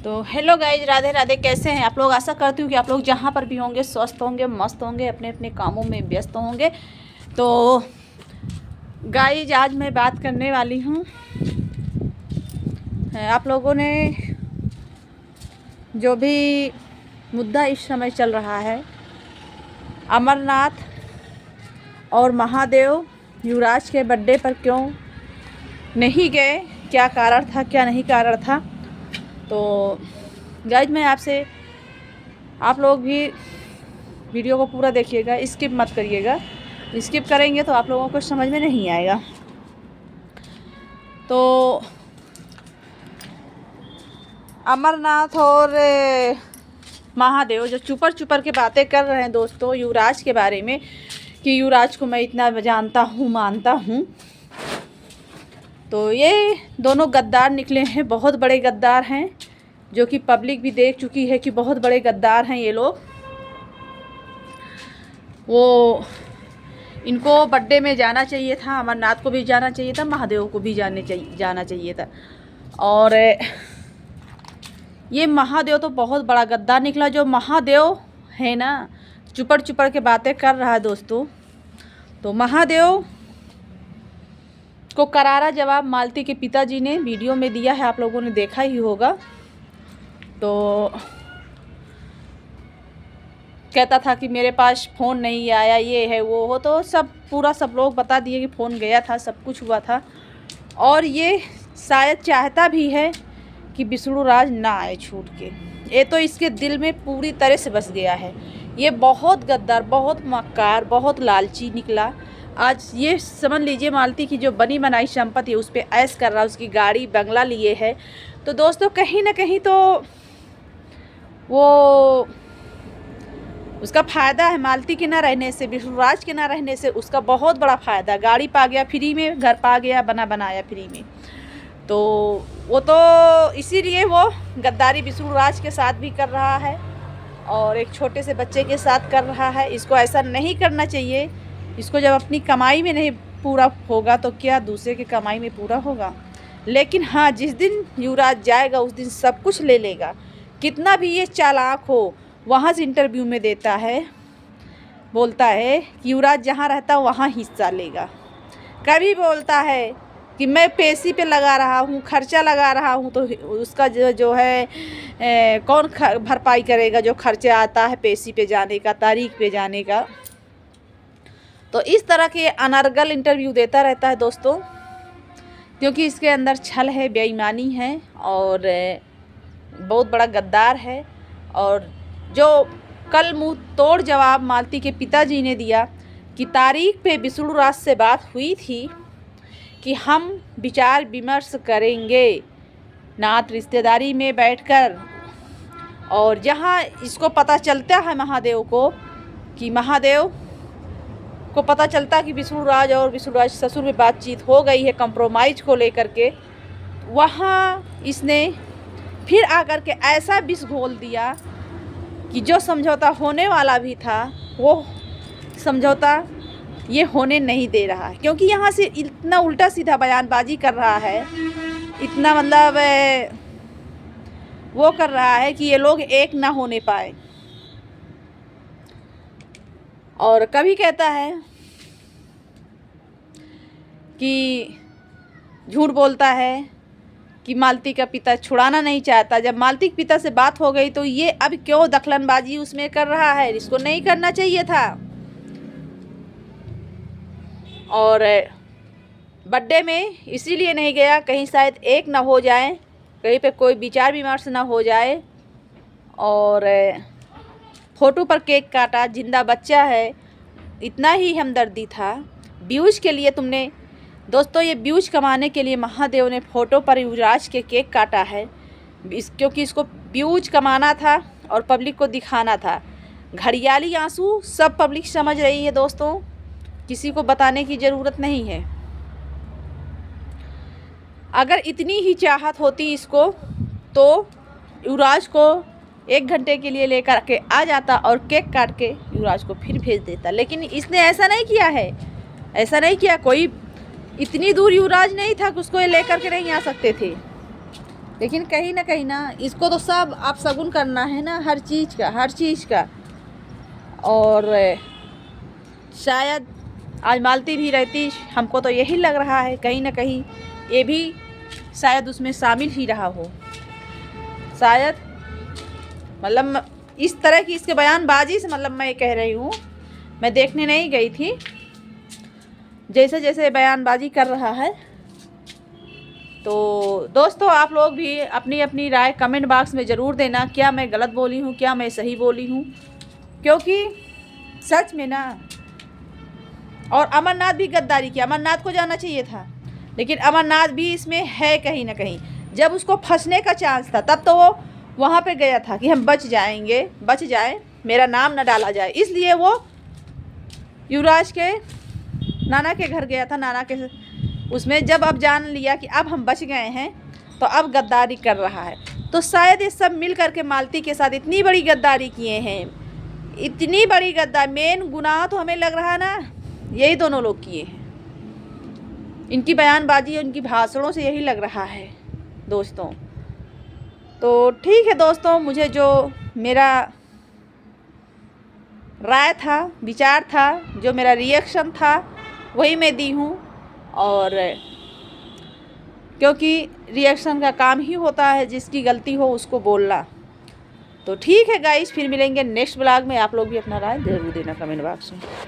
तो hello guys, Radhe Radhe. कैसे हैं आप लोग? आशा करती हूँ कि आप लोग जहाँ पर भी होंगे स्वस्थ होंगे, मस्त होंगे, अपने अपने कामों में व्यस्त होंगे। तो गाइज, आज मैं बात करने वाली हूँ, आप लोगों ने जो भी मुद्दा इस समय चल रहा है, अमरनाथ और महादेव युवराज के बर्थडे पर क्यों नहीं गए, क्या कारण था, क्या नहीं कारण था। तो गाइज, मैं आपसे, आप लोग भी वीडियो को पूरा देखिएगा, स्किप मत करिएगा। स्किप करेंगे तो आप लोगों को समझ में नहीं आएगा। तो अमरनाथ और महादेव जो चुपर के बातें कर रहे हैं दोस्तों युवराज के बारे में, कि युवराज को मैं इतना जानता हूँ, मानता हूँ, तो ये दोनों गद्दार निकले हैं, बहुत बड़े गद्दार हैं, जो कि पब्लिक भी देख चुकी है कि बहुत बड़े गद्दार हैं ये लोग। वो इनको बर्थडे में जाना चाहिए था, अमरनाथ को भी जाना चाहिए था, महादेव को भी जाना चाहिए था। और ये महादेव तो बहुत बड़ा गद्दार निकला। जो महादेव है ना, चुपर के बातें कर रहा है दोस्तों। तो महादेव को करारा जवाब मालती के पिताजी ने वीडियो में दिया है, आप लोगों ने देखा ही होगा। तो कहता था कि मेरे पास फ़ोन नहीं आया, ये है वो हो, तो सब लोग बता दिए कि फ़ोन गया था, सब कुछ हुआ था। और ये शायद चाहता भी है कि विष्णु राज ना आए छूट के। ये तो इसके दिल में पूरी तरह से बस गया है। ये बहुत गद्दार, बहुत मक्कार, बहुत लालची निकला। आज ये समझ लीजिए, मालती की जो बनी बनाई संपत्ति है उस पर ऐश कर रहा है, उसकी गाड़ी बंगला लिए है। तो दोस्तों, कहीं ना कहीं तो वो उसका फ़ायदा है। मालती के ना रहने से, विष्णुराज के ना रहने से उसका बहुत बड़ा फ़ायदा। गाड़ी पा गया फ्री में, घर पा गया, बनाया फ्री में। तो वो तो इसीलिए वो गद्दारी विष्णुराज के साथ भी कर रहा है और एक छोटे से बच्चे के साथ कर रहा है। इसको ऐसा नहीं करना चाहिए। इसको जब अपनी कमाई में नहीं पूरा होगा तो क्या दूसरे की कमाई में पूरा होगा। लेकिन हाँ, जिस दिन युवराज जाएगा उस दिन सब कुछ ले लेगा। कितना भी ये चालाक हो, वहाँ से इंटरव्यू में देता है, बोलता है कि युवराज जहाँ रहता वहाँ हिस्सा लेगा। कभी बोलता है कि मैं पेशी पे लगा रहा हूँ, खर्चा लगा रहा हूँ, तो उसका जो है कौन भरपाई करेगा जो खर्चा आता है पेशी पे जाने का, तारीख पे जाने का। तो इस तरह के अनर्गल इंटरव्यू देता रहता है दोस्तों, क्योंकि इसके अंदर छल है, बेईमानी है और बहुत बड़ा गद्दार है। और जो कल मुंह तोड़ जवाब मालती के पिताजी ने दिया कि तारीख पे विष्णु राज से बात हुई थी कि हम विचार विमर्श करेंगे नात रिश्तेदारी में बैठकर। और जहाँ इसको पता चलता है महादेव को, कि महादेव को पता चलता कि विष्णुराज और विष्णुराज ससुर में बातचीत हो गई है कंप्रोमाइज को लेकर के, वहाँ इसने फिर आकर के ऐसा विष घोल दिया कि जो समझौता होने वाला भी था वो समझौता ये होने नहीं दे रहा है। क्योंकि यहाँ से इतना उल्टा सीधा बयानबाजी कर रहा है, इतना मतलब वो कर रहा है कि ये लोग एक ना होने पाए। और कभी कहता है कि झूठ बोलता है कि मालती का पिता छुड़ाना नहीं चाहता। जब मालती के पिता से बात हो गई तो ये अब क्यों दखलंदाजी उसमें कर रहा है? इसको नहीं करना चाहिए था। और बर्थडे में इसीलिए नहीं गया, कहीं शायद एक ना हो जाए, कहीं पे कोई विचार विमर्श ना हो जाए। और फोटो पर केक काटा, जिंदा बच्चा है, इतना ही हमदर्दी था। व्यूज के लिए तुमने दोस्तों, ये व्यूज कमाने के लिए महादेव ने फ़ोटो पर युवराज के केक काटा है, क्योंकि इसको व्यूज कमाना था और पब्लिक को दिखाना था। घड़ियाली आंसू सब पब्लिक समझ रही है दोस्तों, किसी को बताने की ज़रूरत नहीं है। अगर इतनी ही चाहत होती इसको तो युवराज को 1 घंटे के लिए लेकर के आ जाता और केक काट के युवराज को फिर भेज देता। लेकिन इसने ऐसा नहीं किया है, ऐसा नहीं किया। कोई इतनी दूर युवराज नहीं था कि उसको ये लेकर के नहीं आ सकते थे। लेकिन कहीं ना इसको तो सब आप शगुन करना है ना, हर चीज़ का। और शायद आज मालती भी रहती, हमको तो यही लग रहा है कहीं ना कहीं ये भी शायद उसमें शामिल ही रहा हो, शायद। मतलब इस तरह की इसके बयानबाजी से मतलब मैं कह रही हूँ, मैं देखने नहीं गई थी, जैसे जैसे बयानबाजी कर रहा है। तो दोस्तों आप लोग भी अपनी अपनी राय कमेंट बॉक्स में ज़रूर देना, क्या मैं गलत बोली हूँ, क्या मैं सही बोली हूँ। क्योंकि सच में ना, और अमरनाथ भी गद्दारी किया, अमरनाथ को जाना चाहिए था, लेकिन अमरनाथ भी इसमें है कहीं ना कहीं। जब उसको फंसने का चांस था तब तो वो वहाँ पे गया था कि हम बच जाए, मेरा नाम न डाला जाए, इसलिए वो युवराज के नाना के घर गया था। नाना के उसमें जब अब जान लिया कि अब हम बच गए हैं तो अब गद्दारी कर रहा है। तो शायद ये सब मिल करके मालती के साथ इतनी बड़ी गद्दारी किए हैं, इतनी बड़ी गद्दारी। मेन गुनाह तो हमें लग रहा है ना यही दोनों लोग किए हैं, इनकी बयानबाजी और इनकी भाषणों से यही लग रहा है दोस्तों। तो ठीक है दोस्तों, मुझे जो मेरा राय था, विचार था, जो मेरा रिएक्शन था वही मैं दी हूँ। और क्योंकि रिएक्शन का काम ही होता है जिसकी गलती हो उसको बोलना। तो ठीक है गाइस, फिर मिलेंगे नेक्स्ट ब्लॉग में। आप लोग भी अपना राय ज़रूर देना कमेंट बॉक्स में।